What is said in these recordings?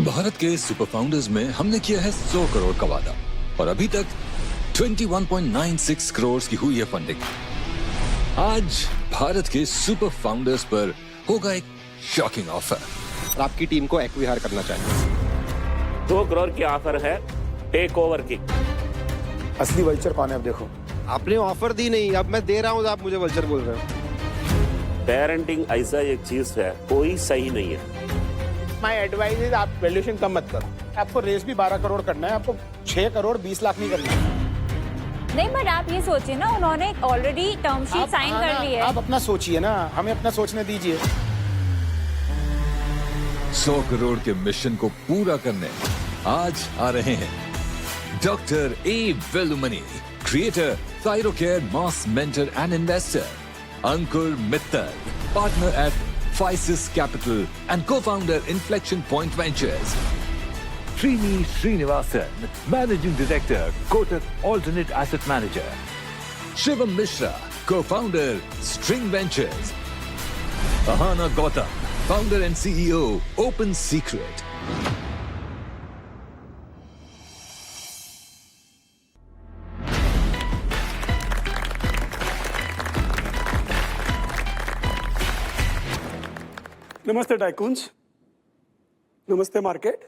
भारत के super founders में हमने किया है 100 करोड़ का वादा और अभी तक 21.96 करोड़ की हुई है फंडिंग। आज भारत के सुपर फाउंडर्स पर होगा एक शॉकिंग ऑफर। आपकी टीम को एक्विहायर करना चाहिए। 2 करोड़ की ऑफर है टेक ओवर की। असली वल्चर कौन है अब देखो। आपने ऑफर दी नहीं, अब मैं दे रहा हूँ, आप मुझे वल्चर बोल रहे हो। पेरेंटिंग ऐसा एक चीज है, कोई सही नहीं है। माय एडवाइस इज आप वैल्यूएशन कम मत करो। आपको रेस भी 12 करोड़ करना है, आपको 6 करोड़ 20 लाख नहीं करना है। नहीं, बट आप ये सोचिए ना, उन्होंने ऑलरेडी टर्म शीट साइन कर ली है। आप अपना सोचिए ना, हमें अपना सोचने दीजिए। 100 करोड़ के मिशन को पूरा करने आज आ रहे हैं doctor A Velumani, creator, Thyrocare, mass mentor and investor, Ankur Mittal, partner eight Physis Capital and co-founder Inflection Point Ventures. Srini Srinivasan, Managing Director, Kotak Alternate Asset Manager. Shivam Mishra, co-founder String Ventures. Ahana Gautam, founder and CEO Open Secret. नमस्ते tycoons, नमस्ते market.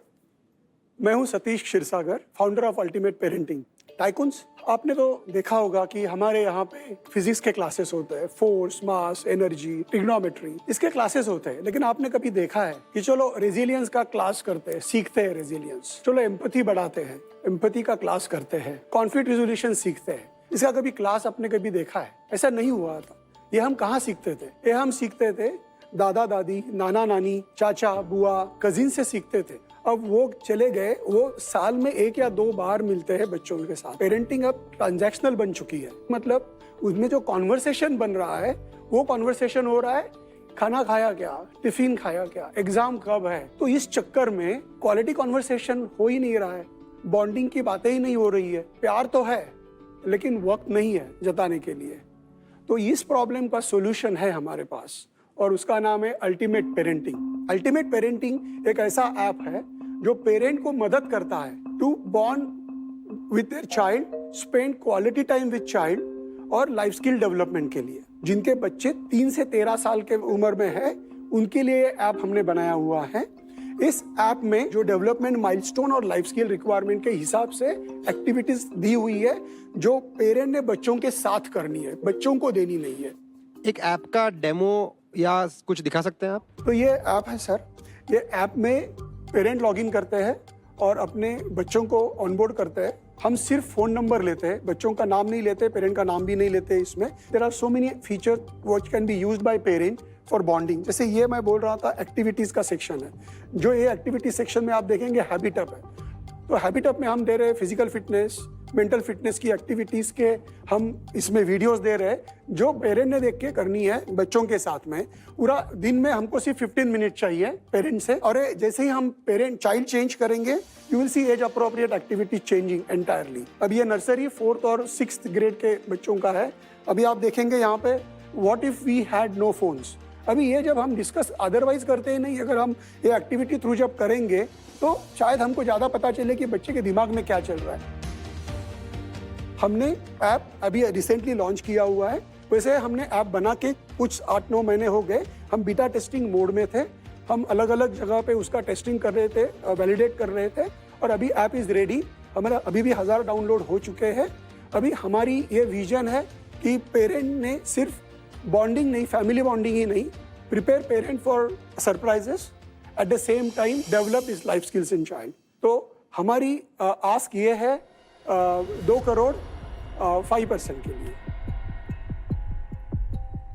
मैं हूं Satish Kshirsagar, founder of ultimate parenting. Tycoons, आपने तो देखा होगा कि हमारे यहाँ पे फिजिक्स के क्लासेस होते हैं, फोर्स, मास, एनर्जी, ट्रिग्नोमेट्री, इसके क्लासेस होते हैं। लेकिन आपने कभी देखा है कि चलो रेजिलियंस का क्लास करते हैं, सीखते हैं रेजिलियंस, चलो एम्पैथी बढ़ाते हैं, एम्पैथी का क्लास करते हैं, कॉन्फ्लिक्ट रिजोल्यूशन सीखते हैं, इसका कभी क्लास आपने कभी देखा है? ऐसा नहीं हुआ था। ये हम कहाँ सीखते थे? ये हम सीखते थे दादा दादी, नाना नानी, चाचा, बुआ, कजिन से सीखते थे। अब वो चले गए, वो साल में 1 या 2 बार मिलते हैं बच्चों के साथ। पेरेंटिंग अब ट्रांजैक्शनल बन चुकी है, मतलब उसमें जो कॉन्वर्सेशन बन रहा है वो कॉन्वर्सेशन हो रहा है खाना खाया क्या, टिफिन खाया क्या, एग्जाम कब है। तो इस चक्कर में क्वालिटी कॉन्वर्सेशन हो ही नहीं रहा है, बॉन्डिंग की बातें ही नहीं हो रही है। प्यार तो है लेकिन वक्त नहीं है जताने के लिए। तो इस प्रॉब्लम का सोल्यूशन है हमारे पास और उसका नाम है अल्टीमेट पेरेंटिंग। अल्टीमेट पेरेंटिंग एक ऐसा ऐप है जो पेरेंट को मदद करता है to bond with their child, spend quality time with child और लाइफ स्किल डेवलपमेंट के लिए। जिनके बच्चे 3 से 13 साल के उम्र में है उनके लिए ये ऐप हमने बनाया हुआ है। इस ऐप में जो डेवलपमेंट माइलस्टोन और लाइफ स्किल रिक्वायरमेंट के हिसाब से एक्टिविटीज दी हुई है जो पेरेंट ने बच्चों के साथ करनी है, बच्चों को देनी नहीं है। एक ऐप का डेमो या कुछ दिखा सकते हैं आप? तो ये ऐप है सर, ये ऐप में पेरेंट लॉगिन करते हैं और अपने बच्चों को ऑनबोर्ड करते हैं। हम सिर्फ फोन नंबर लेते हैं, बच्चों का नाम नहीं लेते, पेरेंट का नाम भी नहीं लेते। इसमें there are so many feature which can be used by parent for bonding. जैसे ये मैं बोल रहा था एक्टिविटीज का सेक्शन है, जो ये एक्टिविटी सेक्शन में आप देखेंगे हैबिटअप है। तो हैबिटअप में हम दे रहे हैं फिजिकल फिटनेस, मेंटल फिटनेस की एक्टिविटीज के हम इसमें वीडियोस दे रहे हैं जो पेरेंट ने देख के करनी है बच्चों के साथ में। पूरा दिन में हमको सिर्फ 15 मिनट चाहिए पेरेंट से, और जैसे ही हम पेरेंट चाइल्ड चेंज करेंगे you will see age appropriate activity changing entirely. अब ये नर्सरी 4th और 6th ग्रेड के बच्चों का है। अभी आप देखेंगे यहाँ पे what if we had no phones. अभी ये जब हम डिस्कस अदरवाइज करते हैं नहीं, अगर हम ये एक्टिविटी थ्रू जब करेंगे तो शायद हमको ज्यादा पता चले कि बच्चे के दिमाग में क्या चल रहा है। हमने ऐप अभी रिसेंटली लॉन्च किया हुआ है। वैसे हमने ऐप बना के कुछ 8-9 महीने हो गए। हम बीटा टेस्टिंग मोड में थे, हम अलग अलग जगह पे उसका टेस्टिंग कर रहे थे, वैलिडेट कर रहे थे, और अभी ऐप इज रेडी। हमारा अभी भी 1000 डाउनलोड हो चुके हैं। अभी हमारी ये विजन है कि पेरेंट ने सिर्फ बॉन्डिंग नहीं, फैमिली बॉन्डिंग ही नहीं, prepare parent for surprises, at the same time develop is life skills in child. तो हमारी आस्क ये है 2 करोड़ 5% के लिए।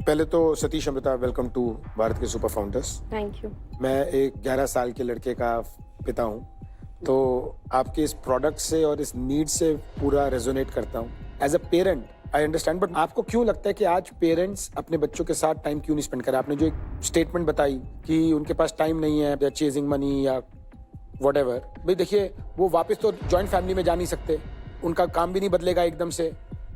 पहले तो सतीश अमृता, वेलकम टू भारत के सुपर फाउंडर्स। Thank you. मैं एक 11 साल के लड़के का पिता हूँ, तो आपके इस प्रोडक्ट से और इस नीड से पूरा रेजोनेट करता हूँ। As a parent I understand, but आपको क्यों लगता है कि आज पेरेंट्स अपने बच्चों के साथ टाइम क्यों नहीं स्पेंड कर रहे? आपने जो एक स्टेटमेंट बताई कि उनके पास टाइम नहीं है, या चेजिंग मनी या व्हाटएवर, भाई देखिए वो वापस तो जॉइंट फैमिली में जा नहीं सकते, उनका काम भी नहीं बदलेगा एकदम से।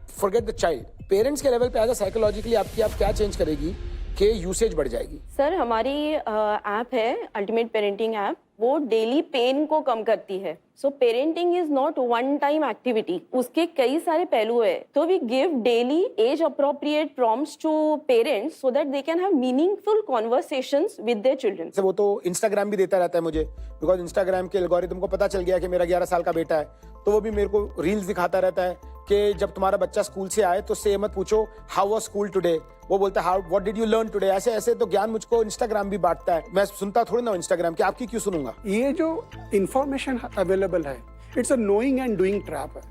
फॉरगेट द चाइल्ड, पेरेंट्स के लेवल पे एज अ साइकोलॉजिकली आपकी आप क्या चेंज करेगी कि यूसेज बढ़ जाएगी? सर हमारी ऐप है अल्टीमेट पेरेंटिंग ऐप, वो डेली पेन को कम करती है. So parenting is not one time activity. उसके कई सारे पहलू है. तो we give daily age appropriate prompts to parents so that they can have meaningful conversations with their children. वो तो इंस्टाग्राम भी देता रहता है मुझे, बिकॉज इंस्टाग्राम के एल्गोरिथम को पता चल गया कि मेरा 11 साल का बेटा है, तो वो भी मेरे को रील्स दिखाता रहता है कि जब तुम्हारा बच्चा स्कूल से आए तो से मत पूछो हाउ वाज स्कूल टुडे, वो बोलता है how what did you learn today. ऐसे ऐसे तो ज्ञान मुझको इंस्टाग्राम भी बांटता है. मैं सुनता थोड़ी ना इंस्टाग्राम की, आपकी क्यों सुनूंगा. ये जो इंफॉर्मेशन अवेलेबल है, it's a knowing and doing trap है.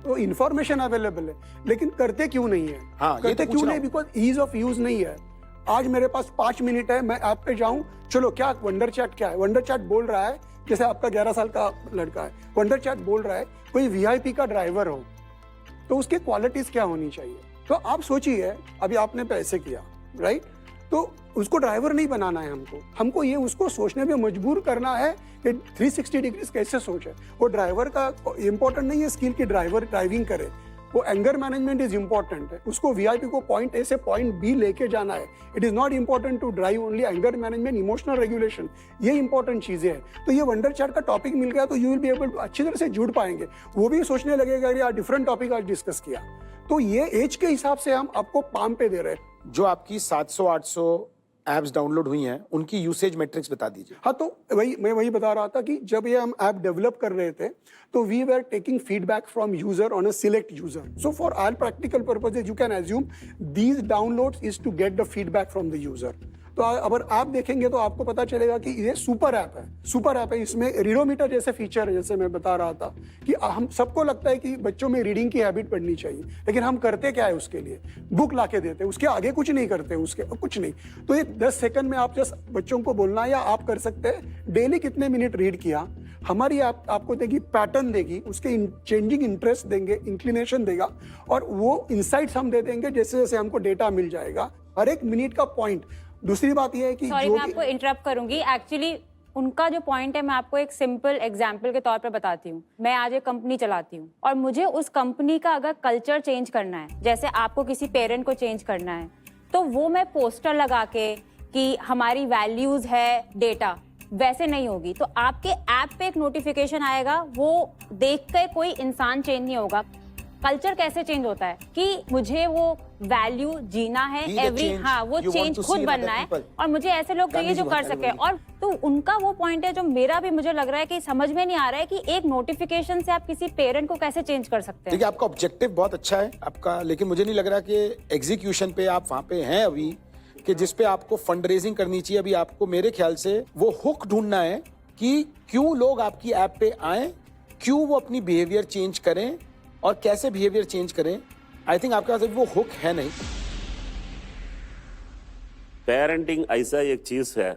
तो इंफॉर्मेशन अवेलेबल है, लेकिन करते क्यों नहीं है. हाँ, ये करते तो क्यों पूछ रहा नहीं, हूं. बिकॉज ईज ऑफ यूज नहीं है. आज मेरे पास 5 मिनट है, मैं ऐप पे जाऊं, चलो क्या वंडर चैट क्या है. वंडर चैट बोल रहा है, जैसे आपका 11 साल का लड़का है, वंडर चैट बोल रहा है कोई वीआईपी का ड्राइवर हो, तो उसके क्वालिटीज क्या होनी चाहिए. तो आप सोचिए, अभी आपने पैसे किया, राइट, तो उसको ड्राइवर नहीं बनाना है. हमको ये उसको सोचने पे मजबूर करना है कि 360 डिग्रीज कैसे सोचे. वो ड्राइवर का इंपॉर्टेंट नहीं है स्किल की ड्राइवर ड्राइविंग करे, वो एंगर मैनेजमेंट इज इंपॉर्टेंट है. उसको वीआईपी को पॉइंट ए से पॉइंट बी लेके जाना है. It is not important to drive only anger management, emotional regulation, ये इंपॉर्टेंट चीजें हैं. तो ये वंडर चैट का टॉपिक मिल गया तो यू विल बी एबल अच्छी तरह से जुड़ पाएंगे. वो भी सोचने लगेगा यार डिफरेंट टॉपिक आज डिस्कस किया. तो ये एज के हिसाब से हम आपको पाम पे दे रहे हैं. जो आपकी 700-800 एप्स डाउनलोड हुई हैं, उनकी यूसेज मैट्रिक्स बता दीजिए. हाँ, तो मैं वही बता रहा था कि जब ये हम ऐप डेवलप कर रहे थे तो we were taking feedback from user on a select user. So for all practical purposes you can assume these downloads is to get the feedback from the user. तो अगर आप देखेंगे तो आपको पता चलेगा कि ये सुपर ऐप है. सुपर ऐप है, इसमें रीडोमीटर जैसे फीचर है. जैसे मैं बता रहा था कि हम सबको लगता है कि बच्चों में रीडिंग की हैबिट पड़नी चाहिए, लेकिन हम करते क्या है उसके लिए, बुक ला के देते, उसके आगे कुछ नहीं करते, उसके कुछ नहीं. तो ये 10 सेकंड में आप जस्ट बच्चों को बोलना, या आप कर सकते हैं डेली कितने मिनट रीड किया. हमारी ऐप आपको देगी पैटर्न, देगी उसके चेंजिंग इंटरेस्ट देंगे, इंक्लिनेशन देगा, और वो इंसाइट्स हम दे देंगे जैसे जैसे हमको डेटा मिल जाएगा हर एक मिनट का पॉइंट. दूसरी बात यह है कि सॉरी, मैं आपको इंटरप्ट करूंगी. एक्चुअली उनका जो पॉइंट है मैं आपको एक सिंपल एग्जांपल के तौर पर बताती हूँ. मैं आज एक कंपनी चलाती हूँ और मुझे उस कंपनी का अगर कल्चर चेंज करना है, जैसे आपको किसी पेरेंट को चेंज करना है, तो वो मैं पोस्टर लगा के कि हमारी वैल्यूज है डेटा, वैसे नहीं होगी. तो आपके ऐप पे एक नोटिफिकेशन आएगा, वो देख के कोई इंसान चेंज नहीं होगा. कल्चर कैसे चेंज होता है कि मुझे वो वैल्यू जीना है, वो चेंज खुद बनना है, और मुझे ऐसे लोग चाहिए जो कर सके. और तो उनका वो पॉइंट है जो मेरा भी मुझे लग रहा है कि समझ में नहीं आ रहा है कि एक नोटिफिकेशन से आप किसी पेरेंट को कैसे चेंज कर सकते हैं. देखिए, आपका ऑब्जेक्टिव बहुत अच्छा है आपका, लेकिन मुझे नहीं लग रहा कि एग्जीक्यूशन पे आप वहां पे हैं अभी, कि जिस पे आपको फंड रेजिंग करनी चाहिए. अभी आपको मेरे ख्याल से वो हुक ढूंढना है कि क्यों लोग आपकी ऐप पे आए, क्यों वो अपनी बिहेवियर चेंज करें और कैसे बिहेवियर चेंज करें. आई थिंक आपके पास वो हुक है नहीं. पेरेंटिंग ऐसा एक चीज है,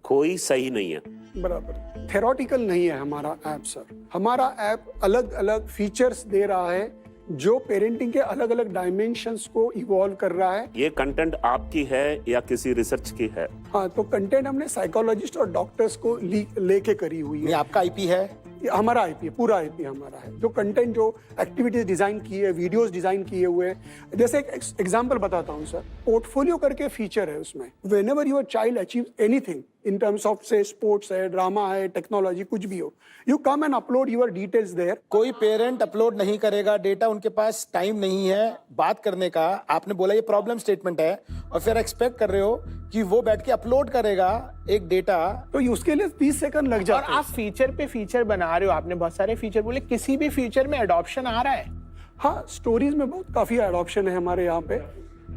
कोई सही नहीं है. बराबर थेरोटिकल नहीं है हमारा ऐप सर. हमारा ऐप अलग अलग फीचर्स दे रहा है जो पेरेंटिंग के अलग अलग डायमेंशंस को इवॉल्व कर रहा है. ये कंटेंट आपकी है या किसी रिसर्च की है? हाँ, तो कंटेंट हमने साइकोलॉजिस्ट और डॉक्टर्स को लेके करी हुई है. ये आपका आईपी है? ये हमारा आईपी है, पूरा आईपी हमारा है. जो कंटेंट, जो एक्टिविटीज डिजाइन की है, वीडियोस डिजाइन किए हुए हैं. जैसे एक एग्जांपल बताता हूँ सर, पोर्टफोलियो करके फीचर है उसमें. Whenever your child achieve anything in terms of say sports है, ड्रामा है, टेक्नोलॉजी, कुछ भी हो, you come and upload your details there. कोई पेरेंट अपलोड नहीं करेगा डेटा, उनके पास टाइम नहीं है बात करने का. आपने बोला ये प्रॉब्लम स्टेटमेंट है, और फिर एक्सपेक्ट कर रहे हो कि वो बैठ के अपलोड करेगा एक डेटा. तो उसके लिए 30 सेकंड लग जाता है. और आप फीचर पे फीचर बना रहे हो, आपने बहुत सारे फीचर बोले, किसी भी फीचर में एडॉप्शन आ रहा है? हाँ, स्टोरीज में बहुत काफी एडॉप्शन है हमारे यहाँ पे.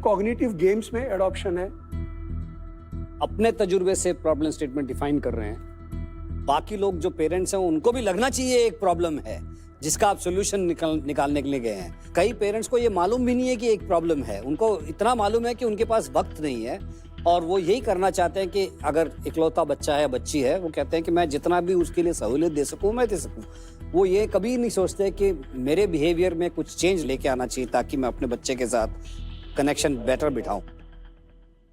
कॉग्निटिव गेम्स में एडॉप्शन है. अपने तजुर्बे से प्रॉब्लम स्टेटमेंट डिफाइन कर रहे हैं. बाकी लोग जो पेरेंट्स हैं उनको भी लगना चाहिए एक प्रॉब्लम है जिसका आप सोल्यूशन निकालने के लिए गए हैं. कई पेरेंट्स को ये मालूम भी नहीं है कि एक प्रॉब्लम है. उनको इतना मालूम है कि उनके पास वक्त नहीं है, और वो यही करना चाहते हैं कि अगर इकलौता बच्चा है, बच्ची है, वो कहते हैं कि मैं जितना भी उसके लिए सहूलियत दे सकूं मैं दे सकूं. वो ये कभी नहीं सोचते कि मेरे बिहेवियर में कुछ चेंज लेके आना चाहिए ताकि मैं अपने बच्चे के साथ कनेक्शन बेटर बिठाऊं.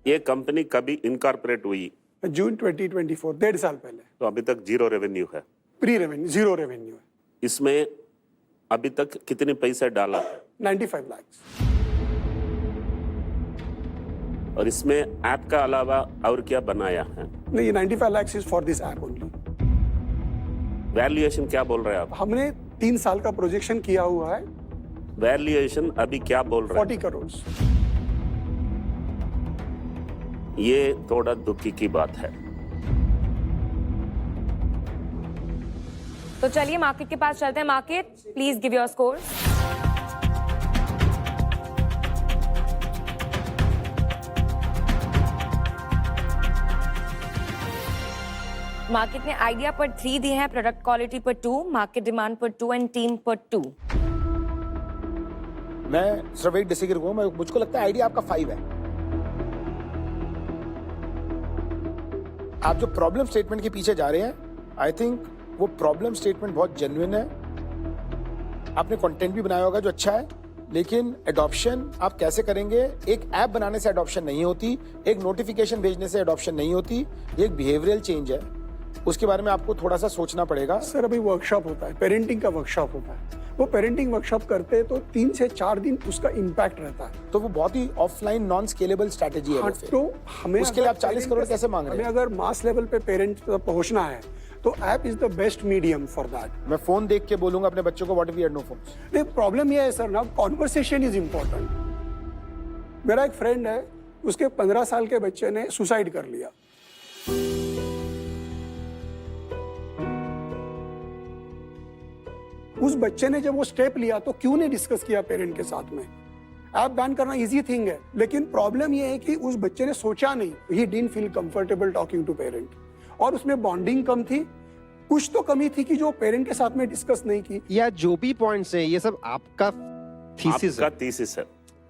ये कंपनी कभी इनकॉर्पोरेट हुई? जून 2024, 1.5 साल पहले. तो अभी तक जीरो रेवेन्यू है? प्री रेवेन्यू, जीरो रेवेन्यू है. इसमें अभी तक कितने पैसे डाला है? 95 लाख. और इसमें ऐप का अलावा और क्या बनाया है? नहीं, 95 lakh is for this app only. Valuation क्या बोल रहे हैं आप? हमने 3 साल का प्रोजेक्शन किया हुआ है, वैल्यूएशन अभी क्या बोल रहे 40 करोड़। ये थोड़ा दुखी की बात है। तो चलिए मार्केट के पास चलते हैं। Market, please give your score. Market ने आइडिया पर 3 दिए हैं, प्रोडक्ट क्वालिटी पर 2, मार्केट डिमांड पर 2 एंड टीम पर 2। मैं सिर्फ एक डिसएग्री करूंगा, मुझको लगता है आइडिया आपका 5 है। आप जो प्रॉब्लम स्टेटमेंट के पीछे जा रहे हैं, आई थिंक वो प्रॉब्लम स्टेटमेंट बहुत जेन्युइन है। आपने कंटेंट भी बनाया होगा जो अच्छा है, लेकिन एडॉप्शन आप कैसे करेंगे? एक ऐप बनाने से एडॉप्शन नहीं होती, एक नोटिफिकेशन भेजने से एडॉप्शन नहीं होती, ये एक बिहेवियरल चेंज है। उसके बारे में आपको थोड़ा सा सोचना पड़ेगा। सर अभी वर्कशॉप होता है, पेरेंटिंग का वर्कशॉप होता है, वो पेरेंटिंग वर्कशॉप करते हैं तो 3 से 4 दिन उसका इम्पैक्ट रहता है। तो वो बहुत ही ऑफलाइन नॉन स्केलेबल स्ट्रेटेजी है। हाँ, तो हमें उसके लिए आप 40 करोड़ कैसे मांग रहे हैं? हमें अगर मास लेवल पे पेरेंट तक पहुंचना है तो app is the best medium for that. मैं फोन देख के बोलूंगा अपने बच्चों को what if we had no phones. नहीं, प्रॉब्लम ये है सर ना, कॉन्वर्सेशन इज इम्पोर्टेंट। मेरा एक फ्रेंड है, उसके 15 साल के बच्चे ने सुसाइड कर लिया। उस बच्चे ने जब वो स्टेप लिया तो क्यों नहीं डिस्कस किया पेरेंट के साथ में? ऐप बैन करना इजी थिंग है, लेकिन प्रॉब्लम ये है कि उस बच्चे ने सोचा नहीं, he didn't feel comfortable talking to parent, और उसमें बॉन्डिंग कम थी, कुछ तो कमी थी कि जो पेरेंट के साथ में डिस्कस नहीं की। या जो भी पॉइंट्स हैं ये सब आपका थीसिस है। आपका थीसिस है।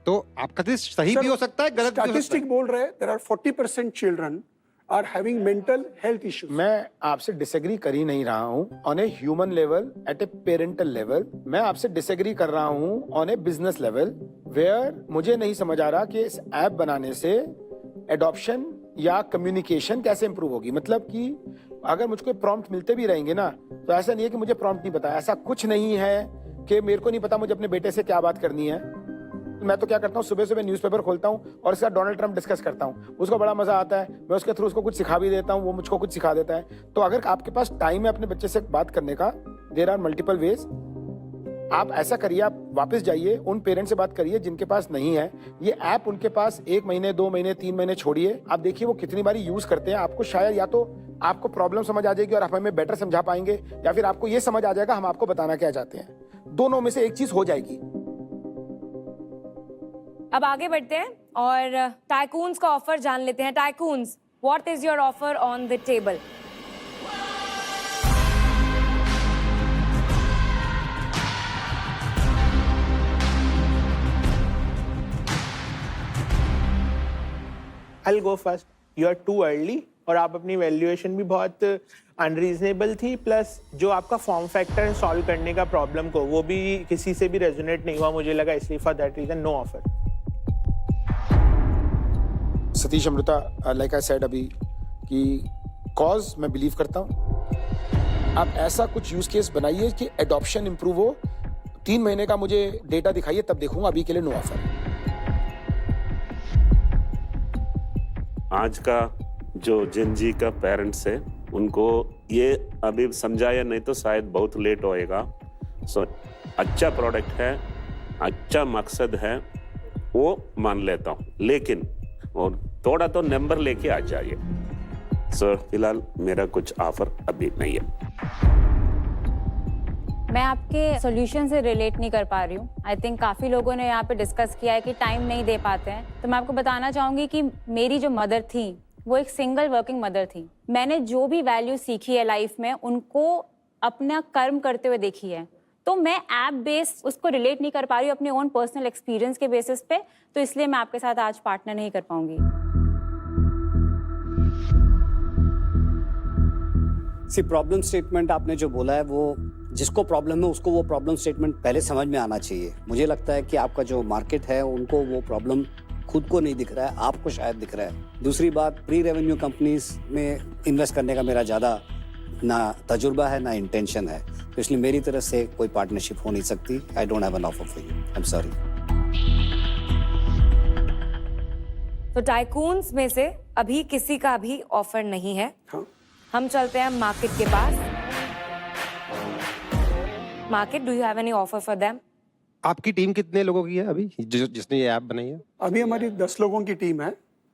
तो आपका थीसिस सही भी हो सकता है, गलत भी हो सकता है। स्टैटिस्टिक बोल रहे हैं there are 40% children are having mental health issues. मैं आपसे डिसएग्री कर ही नहीं रहा हूँ on a human level, at a parental level. मैं आपसे डिसएग्री कर रहा हूँ on a business level, where मुझे नहीं समझ आ रहा कि इस ऐप बनाने से एडॉप्शन या कम्युनिकेशन कैसे इंप्रूव होगी। मतलब कि अगर मुझको प्रॉम्प्ट मिलते भी रहेंगे ना, तो ऐसा नहीं है कि मुझे प्रॉम्प्ट नहीं पता, ऐसा कुछ नहीं है कि मेरे को नहीं पता मुझे अपने बेटे से क्या बात करनी है। मैं तो क्या करता हूँ, सुबह सुबह न्यूज़पेपर खोलता हूँ और इसके साथ डोनाल्ड ट्रंप डिस्कस करता हूँ, उसको बड़ा मजा आता है। मैं उसके थ्रू उसको कुछ सिखा भी देता हूँ, वो मुझको कुछ सिखा देता है। तो अगर आपके पास टाइम है अपने बच्चे से बात करने का, देयर आर मल्टीपल वेज। आप ऐसा करिए, आप वापस जाइए, उन पेरेंट्स से बात करिए जिनके पास नहीं है ये ऐप, उनके पास 1 महीने 2 महीने 3 महीने छोड़िए, आप देखिए वो कितनी बारी यूज करते हैं। आपको शायद या तो आपको प्रॉब्लम समझ आ जाएगी और आप हमें बेटर समझा पाएंगे, या फिर आपको ये समझ आ जाएगा हम आपको बताना क्या चाहते हैं। दोनों में से एक चीज हो जाएगी। अब आगे बढ़ते हैं और टाइकून्स का ऑफर जान लेते हैं। Tycoons, what is your offer on the table? I'll go first. You are too early और आप अपनी वैल्यूएशन भी बहुत अनरीजनेबल थी, प्लस जो आपका फॉर्म फैक्टर है सॉल्व करने का प्रॉब्लम को, वो भी किसी से भी रेजोनेट नहीं हुआ मुझे लगा, इसलिए for that reason no offer. Satish Amrita, like I said अभी कि कॉज मैं बिलीव करता हूँ। आप ऐसा कुछ यूज केस बनाइए कि एडॉप्शन इंप्रूव हो। 3 महीने का मुझे डेटा दिखाइए, तब देखूंगा, अभी के लिए नो ऑफर। आज का जो जिंजी का पेरेंट्स है उनको ये अभी समझाया नहीं तो शायद बहुत लेट होएगा। सो अच्छा प्रोडक्ट है, अच्छा मकसद है, वो मान लेता हूँ, लेकिन और थोड़ा तो नंबर लेके आ जाइए। सो फिलहाल मेरा कुछ ऑफर अभी नहीं है। मैं आपके सॉल्यूशन से रिलेट नहीं कर पा रही हूँ। आई थिंक काफ़ी लोगों ने यहाँ पे डिस्कस किया है कि टाइम नहीं दे पाते हैं। तो मैं आपको बताना चाहूँगी कि मेरी जो मदर थी वो एक सिंगल वर्किंग मदर थी। मैंने जो भी वैल्यू सीखी है लाइफ में उनको अपना कर्म करते हुए देखी है। तो मैं ऐप बेस्ड उसको रिलेट नहीं कर पा रही हूँ अपने ओन पर्सनल एक्सपीरियंस के बेसिस पे, तो इसलिए मैं आपके साथ आज पार्टनर नहीं कर पाऊंगी। सी प्रॉब्लम स्टेटमेंट आपने जो बोला है, वो जिसको प्रॉब्लम है उसको वो प्रॉब्लम स्टेटमेंट पहले समझ में आना चाहिए। मुझे लगता है कि आपका जो मार्केट है उनको वो प्रॉब्लम खुद को नहीं दिख रहा है, आपको शायद दिख रहा है। दूसरी बात, प्री रेवेन्यू कंपनीज में इन्वेस्ट करने का मेरा ज़्यादा ना तजुर्बा है ना इंटेंशन है, तो इसलिए मेरी तरफ से कोई पार्टनरशिप हो नहीं सकती। I don't have an offer for you, I am sorry. तो टाइकून्स में से अभी किसी का भी ऑफर नहीं है। हाँ। हम चलते हैं मार्केट के पास। Market, do you have any offer for them? आपकी टीम कितने लोगों की है अभी जिसने ये ऐप बनाई है? अभी हमारी 10 लोगों की टीम है।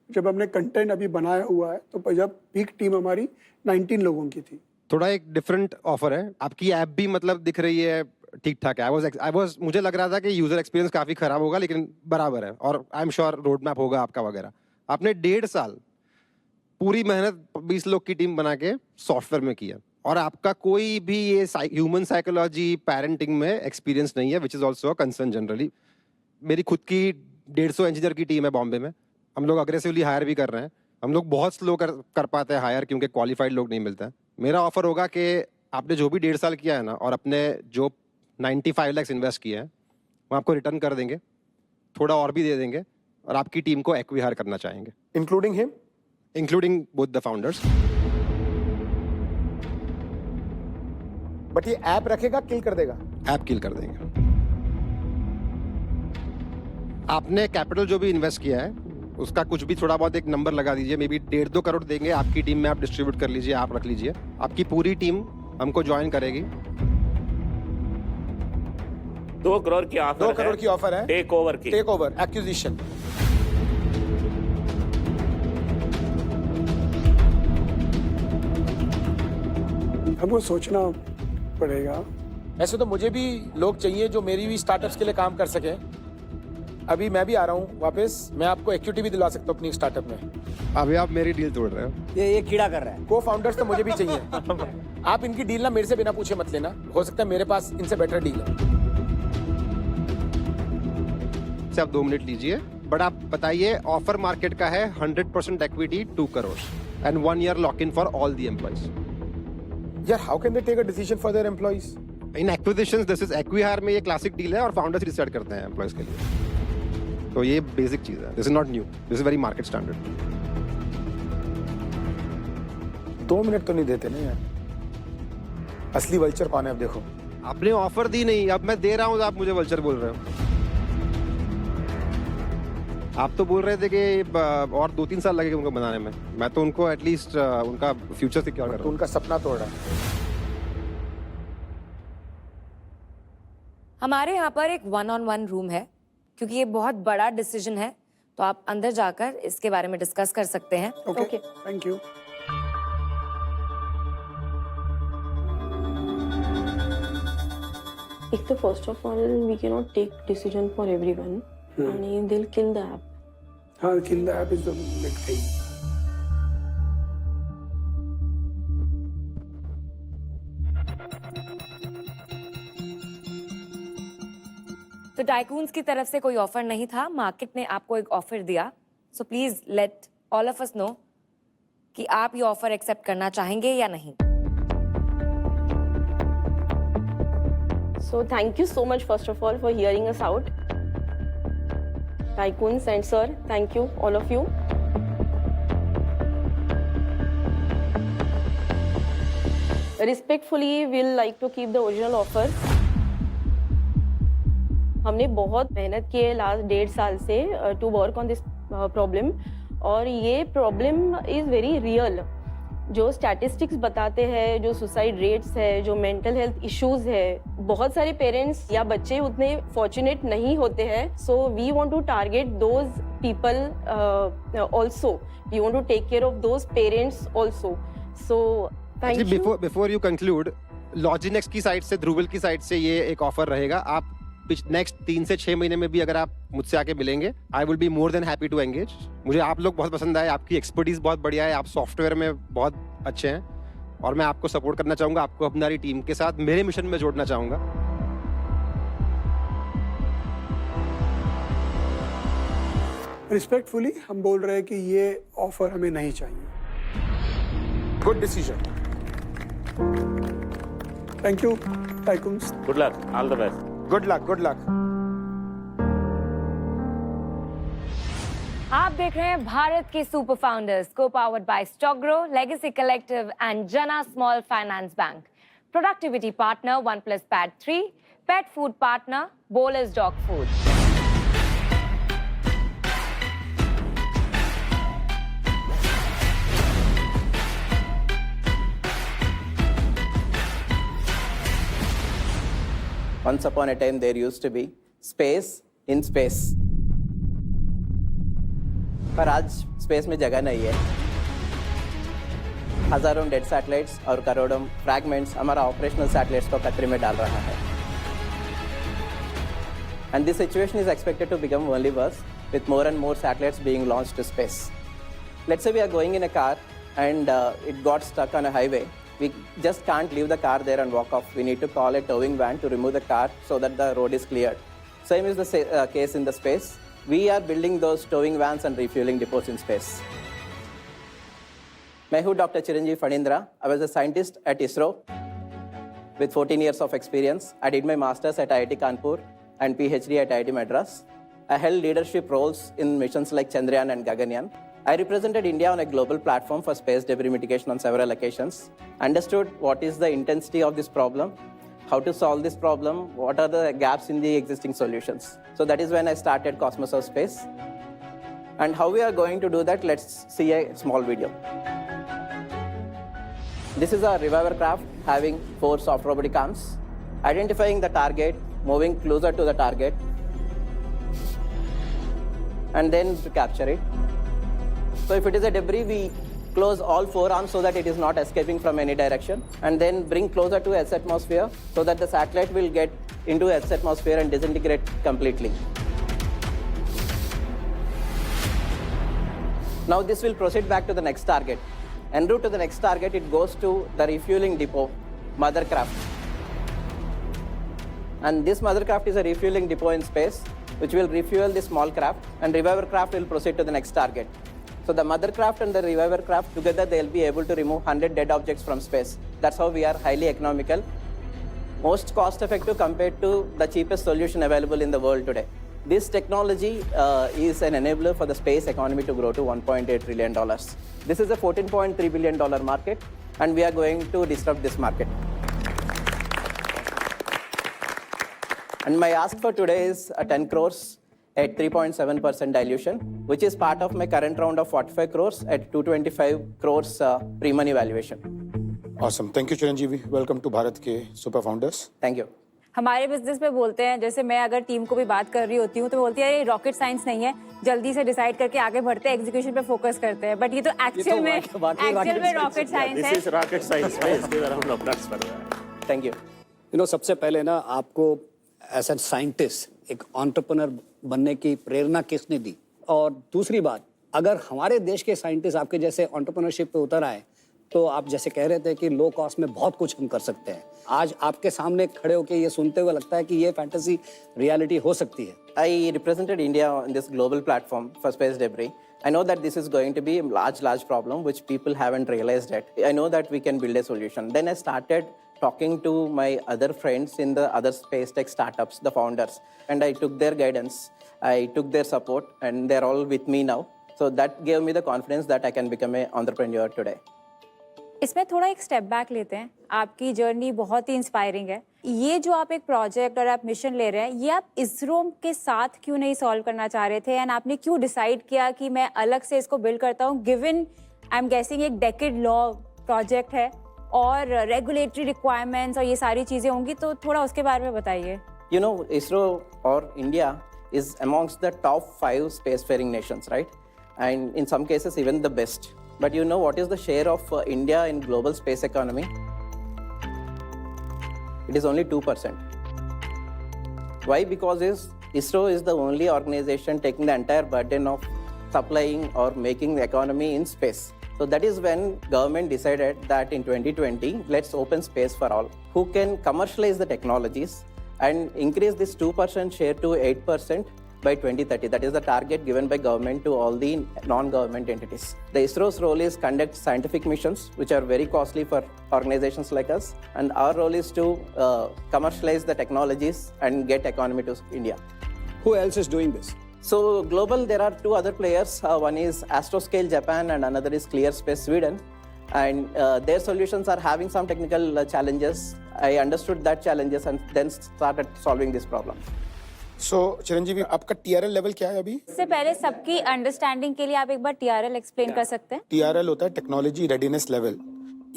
जब हमने कंटेंट अभी बनाया हुआ है तो जब पीक टीम हमारी 19 लोगों की थी। थोड़ा एक डिफरेंट ऑफर है। आपकी ऐप भी मतलब दिख रही है ठीक ठाक है। आई वाज मुझे लग रहा था कि यूजर एक्सपीरियंस काफी खराब होगा, लेकिन बराबर है और I am sure road map होगा आपका वगैरह। आपने 1.5 साल पूरी मेहनत 20 लोग की टीम बना के सॉफ्टवेयर में किया और आपका कोई भी ये ह्यूमन साइकोलॉजी पेरेंटिंग में एक्सपीरियंस नहीं है, which is also a concern generally. मेरी खुद की 150 इंजीनियर की टीम है बॉम्बे में। हम लोग अग्रेसिवली हायर भी कर रहे हैं। हम लोग बहुत स्लो कर पाते हैं हायर, क्योंकि क्वालिफाइड लोग नहीं मिलते हैं। मेरा ऑफर होगा कि आपने जो भी 1.5 साल किया है ना, और अपने जो 95 लाख इन्वेस्ट किए हैं वो आपको रिटर्न कर देंगे, थोड़ा और भी दे देंगे, और आपकी टीम को एक्विहायर करना चाहेंगे, including him, including both the founders. But ये ऐप रखेगा, किल कर देगा? ऐप किल कर देंगे। आपने कैपिटल जो भी इन्वेस्ट किया है उसका कुछ भी थोड़ा बहुत एक नंबर लगा दीजिए, मे बी 1.5-2 करोड़ देंगे आपकी टीम में, आप डिस्ट्रीब्यूट कर लीजिए, आप रख लीजिए। आपकी पूरी टीम हमको ज्वाइन करेगी। 2 करोड़ की ऑफर 2 करोड़ की ऑफर है, टेक ओवर की, टेक ओवर एक्विजिशन। हमको सोचना पड़ेगा। ऐसे तो मुझे भी लोग चाहिए जो मेरी भी स्टार्टअप्स के लिए काम कर सके। अभी मैं भी आ रहा हूँ वापस, मैं आपको इक्विटी भी दिला सकता हूँ अपनी स्टार्टअप में। अभी आप मेरी डील तोड़ रहे हो। ये कीड़ा कर रहा है। को फाउंडर्स तो मुझे भी चाहिए। आप इनकी डील ना मेरे से बिना पूछे मत लेना, हो सकता है मेरे पास इनसे बेटर डील है। से आप 2 मिनट लीजिए, बट आप बताइए ऑफर मार्केट का है 100% equity 2 crore and 1 year lock in for all the employees. यार how can they take a decision for their employees? In acquisitions this is acquihire में ये क्लासिक डील है और फाउंडर्स डिसाइड करते हैं एम्प्लॉइज के लिए। तो ये बेसिक चीज है, this is not new, this is very market standard. 2 minute तो नहीं देते ना यार। असली वल्चर कौन है अब देखो। आपने ऑफर दी नहीं, अब मैं दे रहा हूँ, आप मुझे वल्चर बोल रहे हो। आप तो बोल रहे थे कि और 2-3 साल लगेगा उनको बनाने में। मैं तो उनको एटलीस्ट उनका फ्यूचर सिक्योर कर रहा हूँ। उनका सपना तोड़ रहा है। हमारे यहाँ पर एक 1-on-1 रूम है, क्योंकि ये बहुत बड़ा डिसीजन है, तो आप अंदर जाकर इसके बारे में डिस्कस कर सकते हैं। Okay, thank you. एक तो first of all we can not take decision for everyone and they'll kill the app. हाँ, kill the app is the big thing. तो टाइकून्स की तरफ से कोई ऑफर नहीं था, मार्केट ने आपको एक ऑफर दिया। So please let all of us know कि आप ये ऑफर एक्सेप्ट करना चाहेंगे या नहीं। So thank you so much first of all for hearing us out. Tycoons and sir, thank you all of you. Respectfully, we'll like to keep the original offer. हमने बहुत मेहनत की है लास्ट 1.5 साल से to work on this problem, और ये problem is very real. जो स्टैटिस्टिक्स बताते हैं, जो सुसाइड रेट्स है, जो मेंटल हेल्थ इश्यूज है, बहुत सारे पेरेंट्स या बच्चे उतने फॉर्चुनेट नहीं होते हैं। So we want to target those people also, we want to take care of those parents also. So thank you. Before you conclude, LogiNext की साइड से, ध्रुवल की साइड से ये एक ऑफर रहेगा। आप नेक्स्ट 3 से 6 महीने में भी अगर आप मुझसे आके मिलेंगे, I will be more than happy to engage. मुझे आप लोग बहुत पसंद आए, आपकी एक्सपर्टीज बहुत बढ़िया है, आप सॉफ्टवेयर में बहुत अच्छे हैं, और मैं आपको सपोर्ट करना चाहूंगा, आपको हमारी टीम के साथ मेरे मिशन में जोड़ना चाहूंगा। रिस्पेक्टफुली हम बोल रहे हैं कि ये ऑफर हमें नहीं चाहिए। Good decision. Thank you tycoons. Good luck, all the best. Good luck, good luck. आप देख रहे हैं भारत के super founders, co powered by StockGro, legacy collective and Jana small finance bank, productivity partner 1+ pad 3, pet food partner Bolus dog food. once upon a time there used to be space in space. पर आज space में जगह नहीं है. हजारों dead satellites और करोड़ों fragments हमारा ऑपरेशनल सैटेलाइट्स को खतरे में डाल रहा है. And this situation is expected to become only worse with more and more satellites being launched to space. Let's say we are going in a car and it got stuck on a highway. We just can't leave the car there and walk off. We need to call a towing van to remove the car so that the road is cleared. Same is the case in the space. We are building those towing vans and refueling depots in space. मैं हूँ Dr. Chiranjeev Phanindra. I was a scientist at ISRO with 14 years of experience. I did my master's at IIT Kanpur and PhD at IIT Madras. I held leadership roles in missions like Chandrayaan and Gaganyaan. I represented India on a global platform for space debris mitigation on several occasions, understood what is the intensity of this problem, how to solve this problem, what are the gaps in the existing solutions. So that is when I started Cosmos of Space. And how we are going to do that, let's see a small video. This is a reviver craft having 4 soft robotic arms, identifying the target, moving closer to the target, and then to capture it. So if it is a debris, we close all 4 arms so that it is not escaping from any direction, and then bring closer to Earth's atmosphere so that the satellite will get into Earth's atmosphere and disintegrate completely. Now this will proceed back to the next target. En route to the next target, it goes to the refueling depot, mother craft. And this mother craft is a refueling depot in space, which will refuel the small craft, and reviver craft will proceed to the next target. So the mother craft and the reviver craft together, they'll be able to remove 100 dead objects from space. That's how we are highly economical, most cost effective compared to the cheapest solution available in the world today. This technology is an enabler for the space economy to grow to $1.8 trillion. This is a $14.3 billion market, and we are going to disrupt this market. And my ask for today is 10 crores at 3.7% dilution, which is part of my current round of 45 crores at 225 crores pre-money valuation. Awesome. Thank you, Chiranjeevi. Welcome to Bharat के Super Founders. Thank you. हमारे business में बोलते हैं, जैसे मैं अगर team को भी बात कर रही होती हूँ तो बोलती है ये रॉकेट साइंस नहीं है, जल्दी से डिसाइड करके आगे बढ़ते हैं, एग्जीक्यूशन पे फोकस करते हैं. बट ये तो एक्चुअल में रॉकेट साइंस है. This is rocket science. Please give a round of applause for that. Thank you. सबसे पहले ना आपको एज ए साइंटिस्ट एक एंटरप्रेन्योर बनने की प्रेरणा किसने दी? और दूसरी बात, अगर हमारे देश के साइंटिस्ट आपके जैसे एंटरप्रेन्योरशिप पे उतर आए तो आप जैसे कह रहे थे कि लो कॉस्ट में बहुत कुछ हम कर सकते हैं, आज आपके सामने खड़े होकर ये सुनते हुए लगता है कि ये फैंटेसी रियलिटी हो सकती है. I represented India on this global platform for space debris. I know that this is going to be a large problem which people haven't realized yet. I know that we can build a solution. Then I started talking to my other friends in the other space tech startups, the founders, and I took their guidance, I took their support, and they're all with me now. So that gave me the confidence that I can become an entrepreneur today. इसमें थोड़ा एक step back लेते हैं. आपकी journey बहुत ही inspiring है. ये जो आप एक प्रोजेक्ट और आप मिशन ले रहे हैं, ये आप इसरो के साथ क्यों नहीं सॉल्व करना चाह रहे थे, एंड आपने क्यों डिसाइड किया कि मैं अलग से इसको बिल्ड करता हूँ, गिवन आई एम गेसिंग एक डेकेड लॉ प्रोजेक्ट है और रेगुलेटरी रिक्वायरमेंट्स और ये सारी चीजें होंगी, तो थोड़ा उसके बारे में बताइए. You know, ISRO or India is amongst the top 5 spacefaring nations, right? And in some cases, even the best. But you know what is the share of India in global space economy? It is only 2%. Why? Because ISRO is the only organization taking the entire burden of supplying or making the economy in space. So that is when government decided that in 2020, let's open space for all, who can commercialize the technologies and increase this 2% share to 8% by 2030. That is the target given by government to all the non-government entities. The ISRO's role is conduct scientific missions, which are very costly for organizations like us. And our role is to commercialize the technologies and get economy to India. Who else is doing this? So global, there are 2 other players. One is Astroscale Japan and another is ClearSpace Sweden. And their solutions are having some technical challenges. I understood that challenges and then started solving this problem. So Chiranjeevi, आपका TRL level क्या है अभी? इससे पहले सबकी understanding के लिए आप एक बार TRL एक्सप्लेन कर सकते हैं? TRL होता है टेक्नोलॉजी रेडीनेस लेवल.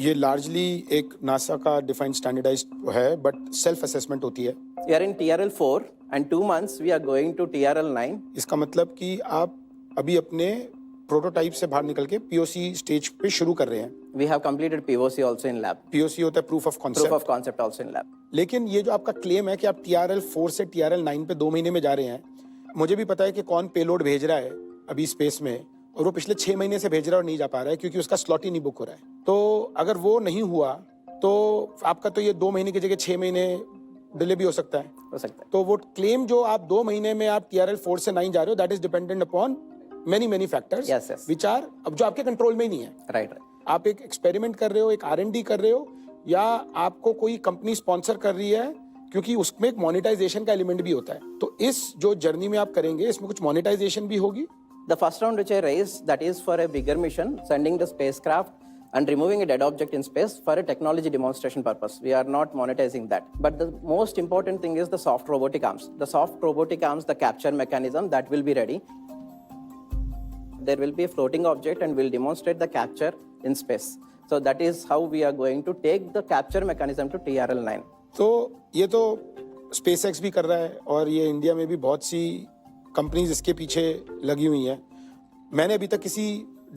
ये लार्जली एक नासा का डिफाइंड स्टैंडर्डाइज्ड है, बट सेल्फ असेसमेंट होती है। We are in TRL 4 and 2 months we are going to TRL 9. इसका मतलब कि आप अभी अपने प्रोटोटाइप से बाहर निकल के पीओसी स्टेज पे शुरू कर रहे हैं। We have completed POC also in lab. POC होता है proof of Proof concept. of concept also in lab. लेकिन ये जो आपका क्लेम है कि आप TRL 4 से TRL 9 पे 2 महीने में जा रहे हैं, मुझे भी पता है कि कौन पेलोड भेज रहा है अभी स्पेस में, और वो पिछले 6 महीने से भेज रहा है और नहीं जा पा रहा है क्योंकि उसका स्लॉट ही नहीं बुक हो रहा है। तो अगर वो नहीं हुआ तो आपका तो ये 2 महीने की जगह 6 महीने डिले भी हो सकता है। हो सकता है। तो वो क्लेम जो आप 2 महीने में आप TRL 4 से 9 जा रहे हो, that is dependent upon many factors Yes, yes. Which are अब जो आपके कंट्रोल में ही नहीं है। Right, right. आप एक एक्सपेरिमेंट कर रहे हो, एक R&D कर रहे हो, या आपको कोई कंपनी स्पॉन्सर कर रही है, क्योंकि उसमें एक मोनेटाइजेशन का एलिमेंट भी होता है। तो इस जो जर्नी में आप करेंगे इसमें कुछ मोनेटाइजेशन भी होगी। The first round which I raised, that is for a bigger mission, sending the spacecraft and removing a dead object in space for a technology demonstration purpose. We are not monetizing that. But the most important thing is the soft robotic arms. The soft robotic arms, the capture mechanism, that will be ready. There will be a floating object and we'll demonstrate the capture in space. So that is how we are going to take the capture mechanism to TRL 9. तो ये तो SpaceX भी कर रहा है और ये India में भी बहुत सी कंपनीज इसके पीछे लगी हुई हैं। मैंने अभी तक किसी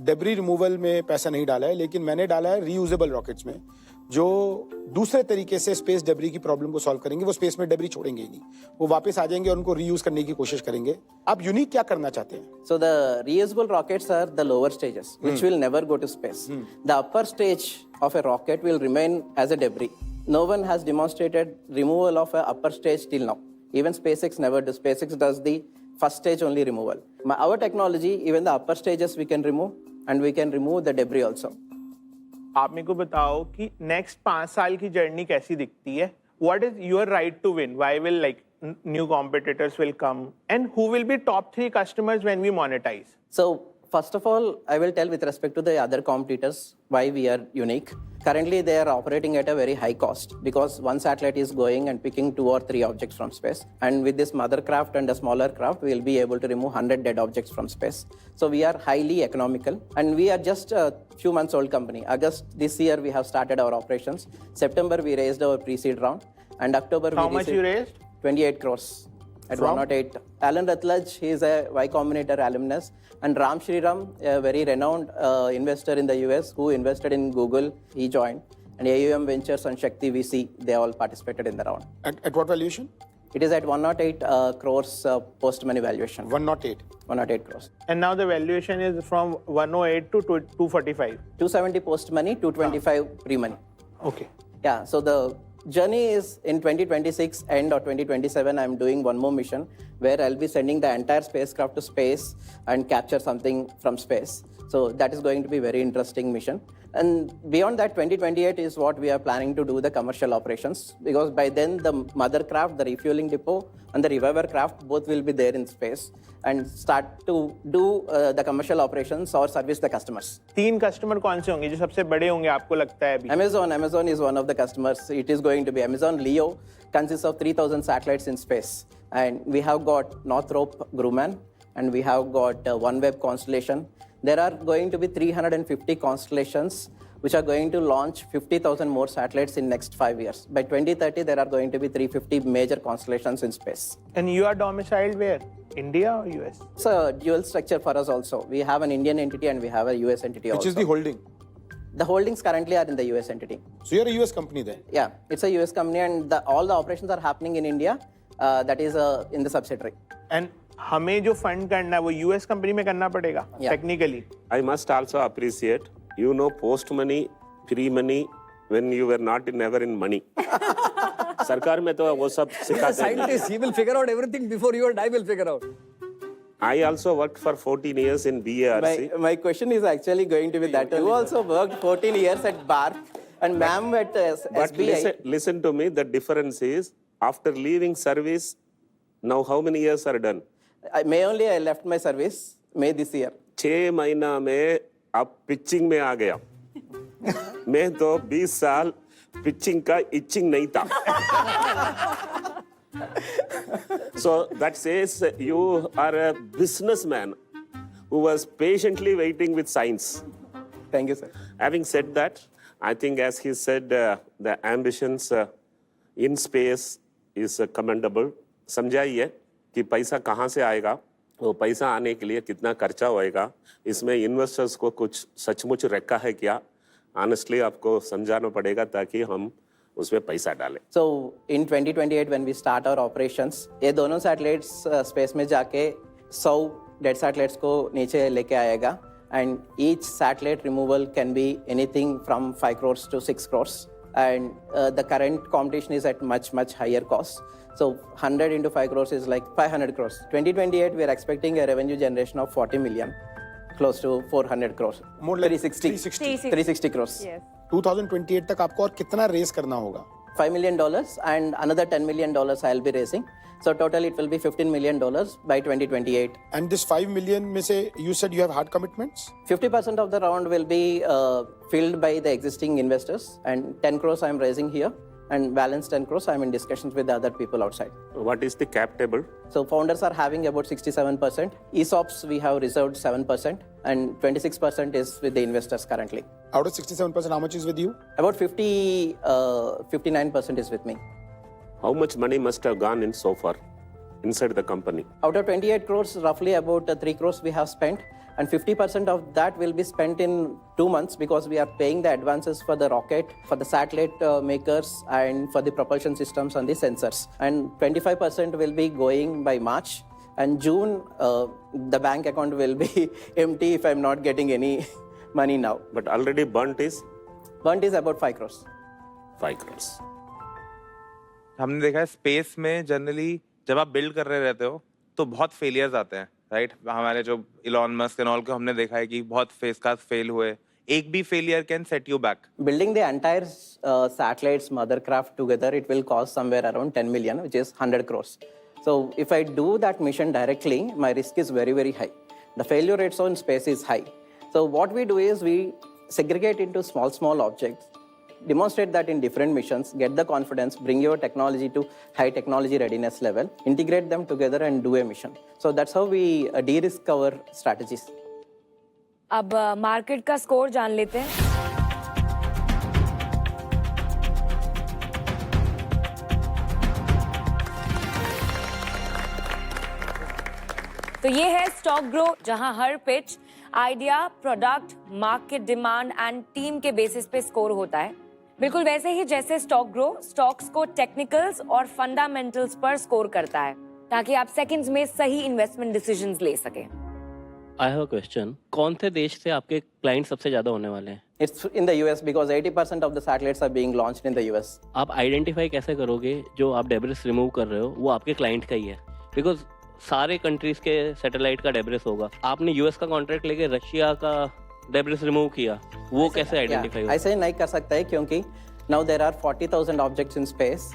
डेब्री रिमूवल में पैसा नहीं डाला है, लेकिन मैंने डाला है रीयूजेबल रॉकेट्स में, जो दूसरे तरीके से स्पेस डेब्री की प्रॉब्लम को सॉल्व करेंगे। वो स्पेस में डेब्री छोड़ेंगे ही नहीं, वो वापस आ जाएंगे और उनको रीयूज करने की कोशिश करेंगे। आप यूनिक क्या करना चाहते हैं? So the reusable rockets are the lower stages, which will never go to space. The upper stage of a rocket will remain as a debris. No one has demonstrated removal of a upper stage till now. Even SpaceX never does. SpaceX does the first stage only removal. Our technology, even the upper stages we can remove, and we can remove the debris also. आप मेरे को बताओ कि next 5 साल की journey कैसी दिखती है? What is your right to win? Why will like new competitors will come, and who will be top 3 customers when we monetize? So first of all, I will tell with respect to the other competitors why we are unique. Currently, they are operating at a very high cost because one satellite is going and picking 2 or 3 objects from space. And with this mother craft and a smaller craft, we will be able to remove 100 dead objects from space. So we are highly economical, and we are just a few months old company. August this year, we have started our operations. September, we raised our pre-seed round, and October, How much you raised? 28 crores. At From? 108. Alan Rathlaj, he is a Y Combinator alumnus. And Ram Shriram, a very renowned investor in the US who invested in Google, he joined. And AUM Ventures and Shakti VC, they all participated in the round. At what valuation? It is at 108 crores post-money valuation. 108. 108 crores. And now the valuation is from 108 to 245. 270 post-money, 225 pre-money. Okay. Yeah, so the journey is in 2026 end or 2027. I'm doing one more mission where I'll be sending the entire spacecraft to space and capture something from space. So that is going to be very interesting mission. And beyond that, 2028 is what we are planning to do the commercial operations, because by then the mother craft, the refueling depot, and the reviver craft both will be there in space and start to do the commercial operations or service the customers. 3 customer कौन से होंगे जो सबसे बड़े होंगे आपको लगता है अभी? Amazon is one of the customers. It is going to be Amazon Leo, consists of 3,000 satellites in space. And we have got Northrop Grumman, and we have got OneWeb constellation. There are going to be 350 constellations which are going to launch 50,000 more satellites in next 5 years. By 2030, there are going to be 350 major constellations in space. And you are domiciled where? India or US? It's a dual structure for us also. We have an Indian entity and we have a US entity also. Which is the holding? The holdings currently are in the US entity. So you're a US company then? Yeah, it's a US company, and all the operations are happening in India. That is in the subsidiary. And हमें जो fund करना है वो US company में करना पड़ेगा technically. I must also appreciate, you know, post money, pre money, when you were not never in money. सरकार में तो वो सब सिखाते हैं. Scientist, he will figure out everything before you and I will figure out. I also worked for 14 years in BARC. My question is actually going to be that. You also worked 14 years at BARC and ma'am at But SBI. listen to me, the difference is, after leaving service, now how many years are done? May only I left my service, May this year. 6 महीना में आप pitching में आ गया. मैं तो 20 साल pitching का etching नहीं था. So that says you are a businessman who was patiently waiting with science. Thank you, sir. Having said that, I think, as he said, the ambitions in space is commendable. समझाइए कि पैसा कहाँ से आएगा, वो पैसा आने के लिए कितना खर्चा होएगा, इसमें इन्वेस्टर्स को कुछ सचमुच रखा है क्या? Honestly आपको समझाना पड़ेगा ताकि हम उसमें पैसा डालें. So in 2028 when we start our operations, ये दोनों satellites space में जाके 100 dead satellites को नीचे लेके आएगा, and each satellite removal can be anything from 5 crores to 6 crores, and the current competition is at much higher cost. So 100 into 5 crores is like 500 crores. 2028 we are expecting a revenue generation of 40 million, close to 400 crores. More like 360 crores. Yes. 2028 तक आपको और कितना race करना होगा? $5 million and another $10 million I'll be raising. So total it will be $15 million by 2028. And this 5 million में से you said you have hard commitments? 50% of the round will be filled by the existing investors, and 10 crores I'm raising here, and balance 10 crores I'm in discussions with the other people outside. What is the cap table? So founders are having about 67%. ESOPs we have reserved 7%, and 26% is with the investors currently. Out of 67%, how much is with you? About 59% is with me. How much money must have gone in so far inside the company? Out of 28 crores, roughly about 3 crores we have spent, and 50% of that will be spent in 2 months because we are paying the advances for the rocket, for the satellite makers, and for the propulsion systems and the sensors. And 25% will be going by March, and June the bank account will be empty if I'm not getting any money now. But already burnt is about 5 crores. 5 crores. हमने देखा है space में generally जब आप build कर रहे रहते हो तो बहुत फेलियर्स आते हैं, राइट? हमारे जो इलॉन मस्क एंड ऑल को हमने देखा है कि बहुत फेल हुए. एक भी failure can set you back. Building the entire satellites mothercraft together, it will cost somewhere around 10 million, which is 100 crores. So if I do that mission directly, my risk is very high. The failure rates on space is high. So what we do is we segregate into small objects, demonstrate that in different missions, get the confidence, bring your technology to high technology readiness level, integrate them together and do a mission. So that's how we de-risk our strategies. अब market का score जान लेते हैं. तो ये है StockGro, जहां हर pitch idea, product, market demand and team के बेसिस पे स्कोर होता है. बिल्कुल वैसे ही जैसे स्टॉक ग्रो स्टॉक्स को टेक्निकल्स और फंडामेंटल्स पर स्कोर करता है ताकि आप सेकंड्स में सही इन्वेस्टमेंट डिसीजंस ले सकें. I have a question. कौन से देश से आपके क्लाइंट सबसे ज्यादा होने वाले हैं? It's in the US because 80% of the satellites are being launched in the US. आप आइडेंटिफाई कैसे करोगे जो आप डेब्रिस रिमूव कर रहे हो वो आपके क्लाइंट का ही है? बिकॉज सारे कंट्रीज के सैटेलाइट का डेब्रिस होगा. आपने यूएस का कॉन्ट्रैक्ट लेके रशिया का डेब्रिस रिमूव किया, वो कैसे आइडेंटिफाई होगा? ऐसे नहीं कर सकता है क्योंकि now there are 40,000 objects in space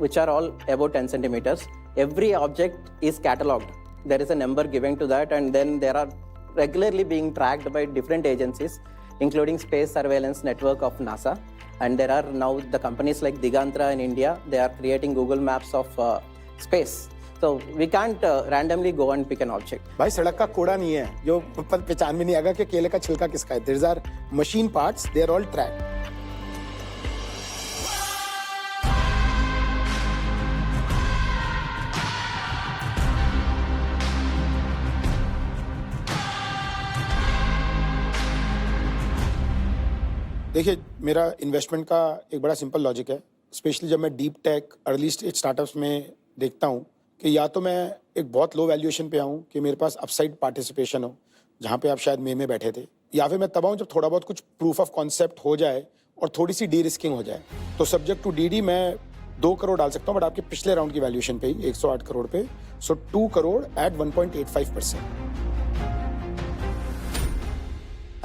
which are all about 10 centimeters. Every object is catalogued. There is a number given to that, and then there are regularly being tracked by different agencies, including Space Surveillance Network of NASA. And there are now the companies like Digantra in India, they are creating Google Maps of space. So we can't randomly go and pick an object. भाई सड़क का कोड़ा नहीं है जो पहचान में नहीं आएगा कि केले का छिलका किसका है. These are machine parts, they are all tracked. देखिए मेरा इन्वेस्टमेंट का एक बड़ा सिंपल लॉजिक है. स्पेशली जब मैं deep tech early stage startups में देखता हूँ कि या तो मैं एक बहुत लो वैल्यूएशन पे आऊँ कि मेरे पास अपसाइड पार्टिसिपेशन हो, जहाँ पे आप शायद मे में बैठे थे, या फिर मैं तब आऊँ जब थोड़ा बहुत कुछ प्रूफ ऑफ कॉन्सेप्ट हो जाए और थोड़ी सी डी रिस्किंग हो जाए. तो सब्जेक्ट टू डीडी मैं 2 करोड़ डाल सकता हूँ, बट आपके पिछले राउंड की वैल्यूएशन पे ही 108 करोड़ पे. सो 2 crore eight 1.85%.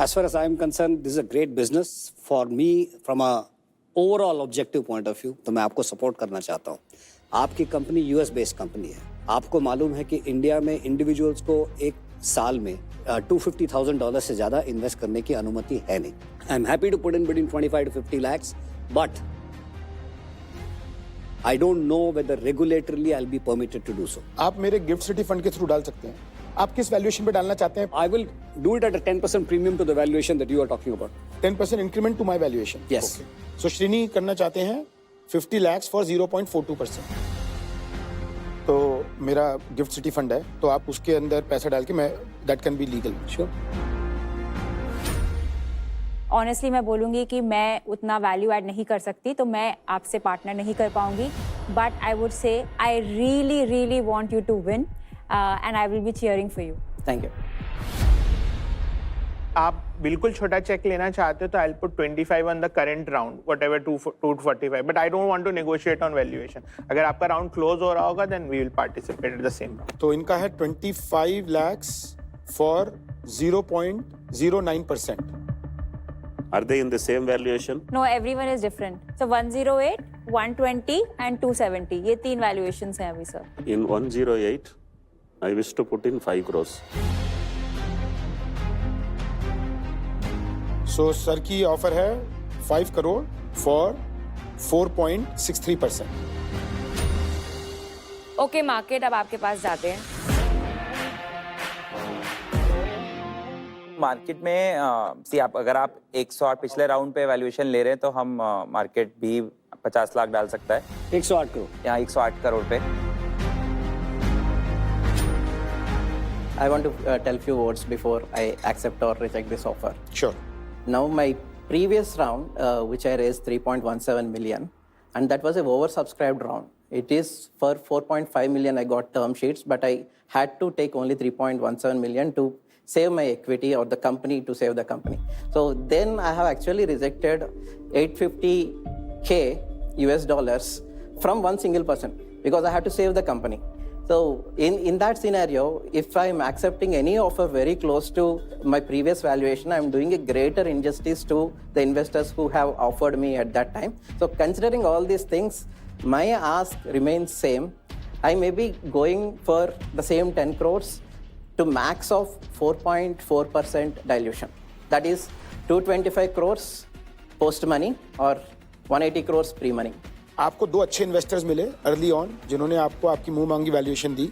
As far as I am concerned, this is a great business for me from a overall objective point of view. तो मैं आपको सपोर्ट करना चाहता हूँ. आपकी कंपनी यूएस बेस्ड कंपनी है. आपको मालूम है कि इंडिया में इंडिविजुअल्स को एक साल में $250,000 से ज्यादा इन्वेस्ट करने की अनुमति है नहीं. I am happy to put in between 25 to 50 lakhs, but I don't know whether regulatorily I'll be permitted to do so. आप मेरे गिफ्ट सिटी फंड के थ्रू डाल सकते हैं. आप किस वैल्यूएशन पे डालना चाहते हैं? I will do it at a 10% premium to the valuation that you are talking about. 10% increment to my valuation. Yes. Okay. So Srini करना चाहते हैं 50 lakhs for 0.42%. तो मेरा गिफ्ट सिटी फंड है, तो आप उसके अंदर पैसा डाल के मैं that can be legal. Sure. Honestly मैं बोलूँगी कि मैं उतना वैल्यू ऐड नहीं कर सकती, तो मैं आपसे पार्टनर नहीं कर पाऊँगी. But I would say I really really want you to win and I will be cheering for you. Thank you. आप बिल्कुल छोटा चेक लेना चाहते हो तो I'll put 25 on the current round, whatever 245. But I don't want to negotiate on valuation. अगर आपका round close हो रहा होगा then we will participate at the same round. तो इनका है 25 lakhs for 0.09%. Are they in the same valuation? No everyone is different. So 108, 120 and 270 ये 3 valuations हैं अभी sir. In 108, I wish to put in 5 crores. So sir की offer है 5 crore for 4.63%. Okay market, अब आपके पास जाते हैं. मार्केट में अगर आप 108 पिछले राउंड पे वैल्यूएशन ले रहे हैं तो हम मार्केट भी 50 लाख डाल सकता है. 108 करोड़. यहाँ 108 करोड़ पे. I want to tell few words before I accept or reject this offer. Sure. Now, my previous round, which I raised 3.17 million, and that was a oversubscribed round. It is for 4.5 million I got term sheets, but I had to take only 3.17 million to save my equity or the company to save the company. So then I have actually rejected $850K US dollars from one single person because I had to save the company. So in that scenario, if I'm accepting any offer very close to my previous valuation, I'm doing a greater injustice to the investors who have offered me at that time. So considering all these things, my ask remains same. I may be going for the same 10 crores to max of 4.4% dilution. That is 225 crores post money or 180 crores pre money. आपको 2 अच्छे investors मिले early on जिन्होंने आपको आपकी मुंह मांगी valuation दी.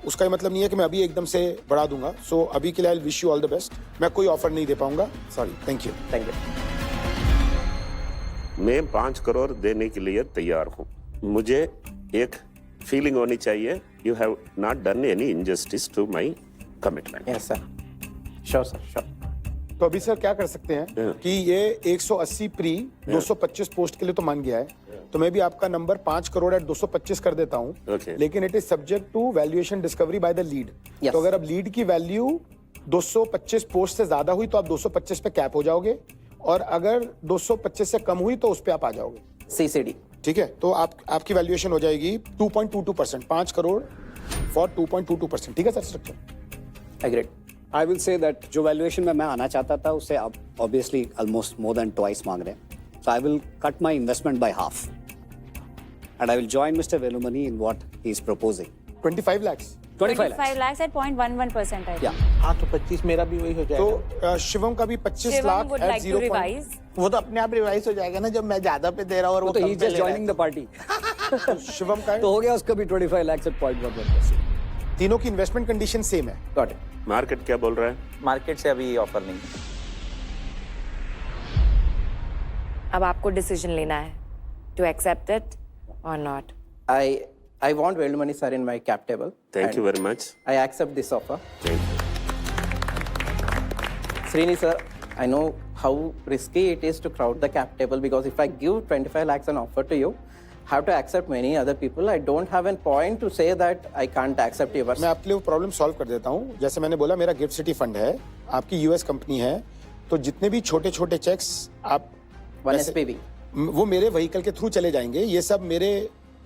उसका ये मतलब नहीं है कि मैं अभी एकदम से बढ़ा दूंगा. सो अभी के लिए आई wish you all the best. मैं कोई ऑफर नहीं दे पाऊंगा. Sorry. Thank you. Thank you. मैं 5 करोड़ देने के लिए तैयार हूँ. मुझे एक फीलिंग होनी चाहिए you have not done any injustice to my commitment. Yes, sir. Sure, sir. Sure. तो अभी सर क्या कर सकते हैं कि ये 180 प्री 225 पोस्ट के लिए तो मान गया है, तो मैं भी आपका नंबर 5 करोड़ एट 225 कर देता हूँ. लेकिन it is subject to valuation discovery by the lead. तो अगर अब लीड की वैल्यू 225 पोस्ट से ज्यादा हुई तो आप 225 पे कैप हो जाओगे, और अगर 225 से कम हुई तो उस पे आप आ जाओगे. CCD. ठीक है. तो आपकी वैल्यूएशन हो जाएगी 2.22%. 5 करोड़ फॉर 2.22%. ठीक है sir. Structure Agreed. I will say that जो वैल्यूएशन में मैं आना चाहता था उससे आप obviously almost more than twice मांग रहे हैं. So I will cut my investment by half, and I will join Mr. Velumani in what he is proposing. 25 lakhs. 25 lakhs at 0.11%. Yeah. हाँ तो 25 मेरा भी वही हो जाएगा. तो शिवम का भी 25 lakh would at like to 0. revise. वो तो अपने आप रिवाइज हो जाएगा ना जब मैं ज्यादा पे दे रहा हूँ और वो तो कम he पे just ले रहा joining है. the party. शिवम का तो हो गया उसका भी 25 lakhs at 0.11%. तीनों की इन्वेस्टमेंट कंडीशन सेम है. Got it. मार्केट क्या बोल रहा है? मार्केट से अभी ऑफर नहीं. अब आपको डिसीजन लेना है टू एक्सेप्ट इट और not. I want Velumani sir in my cap table. Thank you and very much. I accept this offer. Thank you. Srini sir, I know how risky it is to crowd the cap table because if I give 25 lakhs an offer to you, have to accept many other people. I don't have a point to say that I can't accept yours. मैं आपके लिए वो problem solve कर देता हूँ. जैसे मैंने बोला मेरा गिफ्ट सिटी फंड है, आपकी यूएस कंपनी है, तो जितने भी छोटे छोटे चेक्स आप 1 SPV वो मेरे व्हीकल के थ्रू चले जाएंगे. ये सब मेरे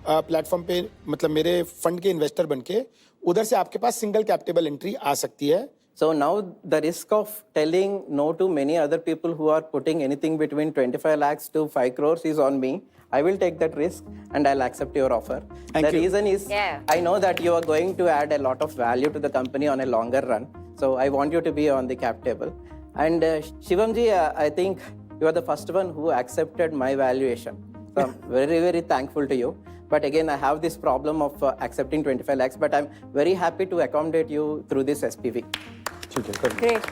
प्लेटफॉर्म पे मतलब मेरे फंड के इन्वेस्टर बनके उधर से आपके पास सिंगल कैपिटल एंट्री आ सकती है. So now the risk of telling no to many other people who are putting anything between 25 lakhs to 5 crores is on me. I will take that risk and I'll accept your offer. Thank the you. reason is I know that you are going to add a lot of value to the company on a longer run. So I want you to be on the cap table. And Shivamji, I think you are the first one who accepted my valuation. So I'm very, very thankful to you. But again, I have this problem of accepting 25 lakhs, but I'm very happy to accommodate you through this SPV. ठीक है, कर great.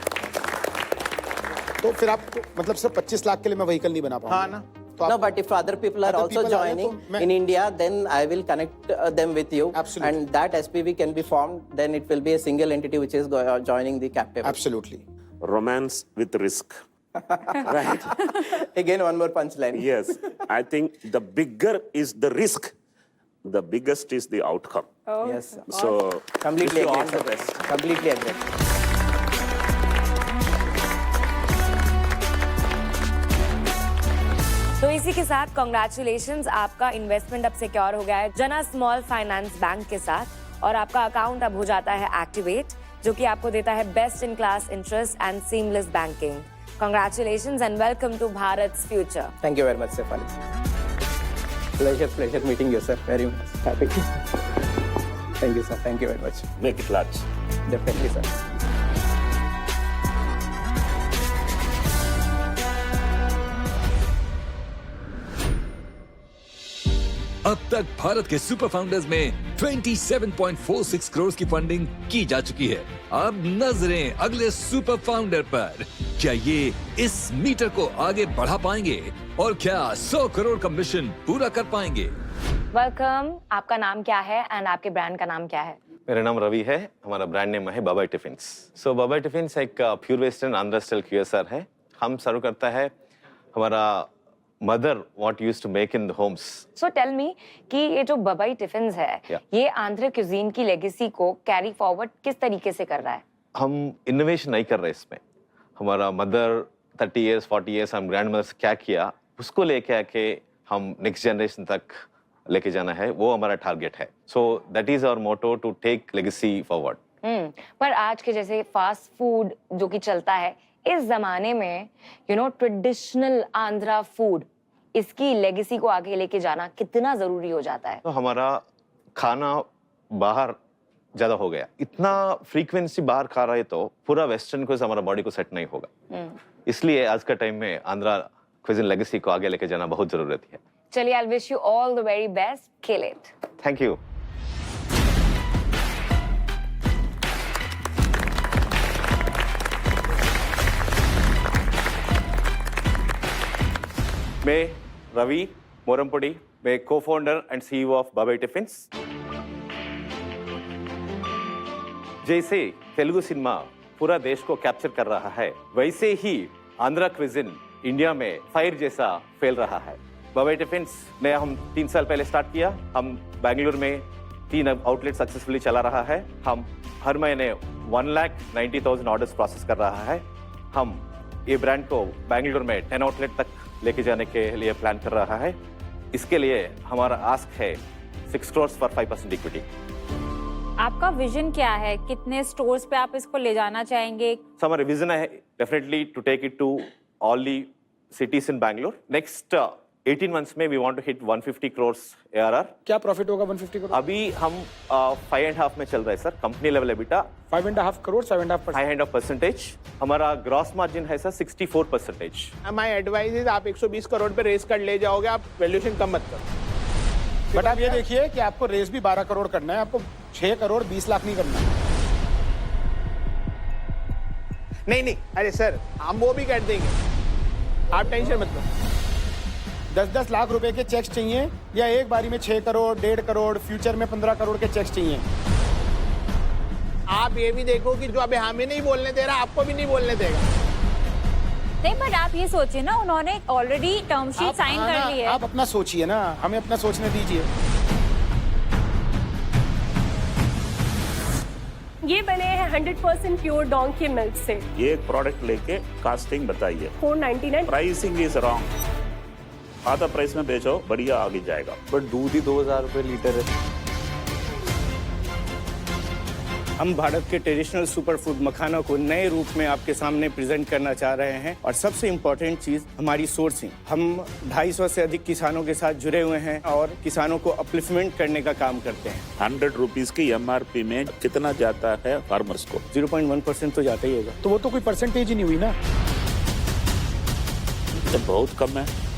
तो फिर आप मतलब सिर्फ 25 लाख के लिए मैं व्हीकल नहीं बना पाऊंगा। हाँ ना। तो No, but if other people are other also people are there, joining तो मैं- in India, then I will connect them with you. Absolutely. And that SPV can be formed, then it will be a single entity which is joining the cap table. Absolutely. Romance with risk. Right. Again, one more punchline. Yes, I think the bigger is the risk, the biggest is the outcome. Yes. So Completely wish you agree, all the sir. best. Completely agree. तो इसी के साथ congratulations, आपका investment अब secure हो गया है जना स्मॉल फाइनेंस बैंक के साथ और आपका अकाउंट अब हो जाता है एक्टिवेट, जो कि आपको देता है best in class interest and seamless banking. Congratulations and welcome to भारत's future. Thank you very much, Sefali. Pleasure meeting you, sir. Very much happy. Thank you, sir. Thank you very much. Make it large. Definitely, sir. अब तक भारत के super founders में 27.46 करोड़ की funding की जा चुकी है। अब नजरें अगले सुपर फाउंडर पर। क्या ये इस मीटर को आगे बढ़ा पाएंगे और क्या 100 करोड़ का मिशन पूरा कर पाएंगे? वेलकम, आपका नाम क्या है एंड आपके ब्रांड का नाम क्या है? मेरा नाम रवि है, हमारा ब्रांड नेम है Babai tiffins. So Babai tiffins एक pure western Andhra style QSR है। हम सर्व करता है हमारा mother what used to make in the homes. So tell me कि ये जो बबाई टिफिन्स है, ये आंध्र क्यूजीन की लेगेसी को कैरी फॉरवर्ड किस तरीके से कर रहा है? हम इनोवेशन नहीं कर रहे इसमें। हमारा मदर 30 इयर्स 40 इयर्स हम ग्रैंड मदर से क्या किया उसको लेके आके हम नेक्स्ट जनरेशन तक लेके जाना है, वो हमारा टारगेट है। So that is our motto to take legacy forward. पर आज के जैसे फास्ट फूड जो कि चलता है इस जमाने में, ट्रेडिशनल आंध्रा फूड, इसकी लेगेसी को आगे लेके जाना कितना जरूरी हो जाता है? तो हमारा खाना बाहर ज्यादा हो गया, इतना फ्रीक्वेंसी बाहर खा रहे तो पूरा वेस्टर्न को हमारा बॉडी को सेट नहीं होगा। इसलिए आज का टाइम में आंध्रा क्विज़िन लेगेसी को आगे लेके जाना बहुत जरूरत है। चलिए, I wish you all the very best, kill it. Thank you. मैं रवि मोरमपुडी, मैं cofounder and CEO of Babai tiffins. जैसे तेलुगु सिनेमा पूरा देश को कैप्चर कर रहा है, वैसे ही आंध्रा क्विज़िन इंडिया में फायर जैसा फैल रहा है। बाबाई टिफिन्स ने हम 3 साल पहले स्टार्ट किया। हम बेंगलुरु में 3 आउटलेट सक्सेसफुली चला रहा है। हम हर महीने 1,90,000 ऑर्डर्स प्रोसेस कर रहा है। हम ये ब्रांड को बेंगलुरु में 10 आउटलेट तक लेके जाने के लिए प्लान कर रहा है। इसके लिए हमारा आस्क है 6 करोड़ फॉर 5% इक्विटी। आपका विजन क्या है? कितने स्टोर्स पे आप इसको ले जाना चाहेंगे? हमारा विजन है definitely to take it to all the cities in Bangalore. Next 18 months में we want to hit 150 crore ARR। क्या प्रॉफिट होगा 150 करोड़? अभी हम 5.5 में चल रहे हैं sir, company level EBITDA 5.5 crore 7.5%। 5.5%। हमारा ग्रॉस मार्जिन है सर 64%। माय एडवाइस इज आप 120 करोड़ पे रेस कर ले जाओगे, आप वैल्यूएशन कम मत करो। बट आप ये देखिए कि आपको रेस भी 12 करोड़ करना है, आपको 6 करोड़ 20 लाख नहीं करना। नहीं, अरे सर हम वो भी कर देंगे, आप टेंशन मत लो। 10-10 लाख रुपए के चेक्स चाहिए या एक बारी में 6 करोड़ 1.5 करोड़, फ्यूचर में 15 करोड़ के चेक्स चाहिए? आप ये भी देखो कि जो अभी हमें नहीं बोलने दे रहा, आपको भी नहीं बोलने देगा। नहीं, बट आप ये सोचिए ना, उन्होंने ऑलरेडी टर्म शीट साइन कर ली है। आप अपना सोचिए ना, हमें अपना सोचने दीजिए। ये बने हैं 100% प्योर डोंकी मिल्क से। ये एक प्रोडक्ट लेके कास्टिंग बताइए। 499। Pricing is wrong. आधा प्राइस में बेचो, बढ़िया आगे जाएगा। बट दूध ही 2,000 रुपए लीटर है। हम भारत के ट्रेडिशनल सुपर फूड मखाना को नए रूप में आपके सामने प्रेजेंट करना चाह रहे हैं। और सबसे इम्पोर्टेंट चीज हमारी सोर्सिंग। हम 250 से अधिक किसानों के साथ जुड़े हुए हैं और किसानों को अपलिफ्टमेंट करने का काम करते हैं। 100 रुपीज की MRP में कितना जाता है फार्मर्स को? 0.1% तो जाता ही होगा। तो वो तो कोई परसेंटेज ही नहीं हुई ना। तो बहुत कम है।